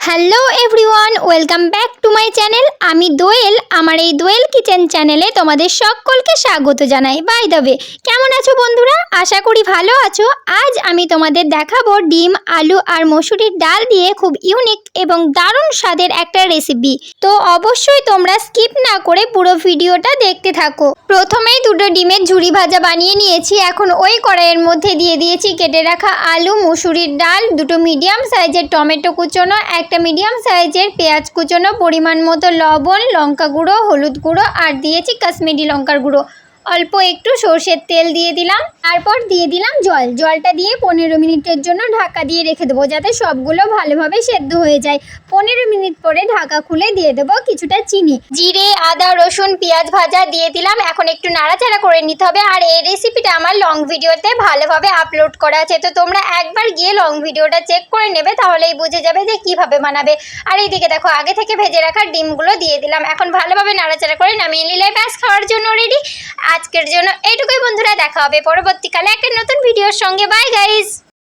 Hello everyone, welcome back to my channel. আমি দোয়েল। আমার এই দোয়েল কিচেন চ্যানেলে তোমাদের সকলকে স্বাগত জানাই। বাই দ্য ওয়ে, কেমন আছো বন্ধুরা? আশা করি ভালো আছো। আজ আমি তোমাদের দেখাবো ডিম, আলু আর মসুরির ডাল দিয়ে খুব ইউনিক এবং দারুণ স্বাদের একটা রেসিপি। তো অবশ্যই তোমরা স্কিপ না করে পুরো ভিডিওটা দেখতে থাকো। প্রথমেই দুটো ডিমের ঝুরি ভাজা বানিয়ে নিয়েছি। এখন ওই কড়াইয়ের মধ্যে দিয়ে দিয়েছি কেটে রাখা আলু, মসুরির ডাল, দুটো মিডিয়াম সাইজের টমেটো কুচোনো, একটা মিডিয়াম সাইজের পেঁয়াজ কুচোনো, পরিমাণ মতো লবণ, লঙ্কা গুঁড়ো, হলুদ গুঁড়ো আর দিয়েছি কাশ্মীরি লঙ্কার গুঁড়ো। অল্প একটু সর্ষের তেল দিয়ে দিলাম। তারপর দিয়ে দিলাম জলটা দিয়ে 15 মিনিটের জন্য ঢাকা দিয়ে রেখে দেবো, যাতে সবগুলো ভালোভাবে সেদ্ধ হয়ে যায়। 15 মিনিট পরে ঢাকা খুলে দিয়ে দেবো কিছুটা চিনি, জিরে, আদা, রসুন, পেঁয়াজ ভাজা দিয়ে দিলাম। এখন একটু নাড়াচাড়া করে নিতে হবে। আর এই রেসিপিটা আমার লং ভিডিওতে ভালোভাবে আপলোড করা আছে, তো তোমরা একবার গিয়ে লং ভিডিওটা চেক করে নেবে, তাহলেই বুঝে যাবে যে কিভাবে বানাবে। আর এইদিকে দেখো, আগে থেকে ভেজে রাখা ডিমগুলো দিয়ে দিলাম। এখন ভালোভাবে নাড়াচাড়া করে নামিয়ে নিলে ব্যাস খাওয়ার জন্য রেডি। আজকের জন্য এইটুকুই বন্ধুরা, দেখা হবে পরবর্তীকালে একটা নতুন ভিডিওর সঙ্গে। Bye guys.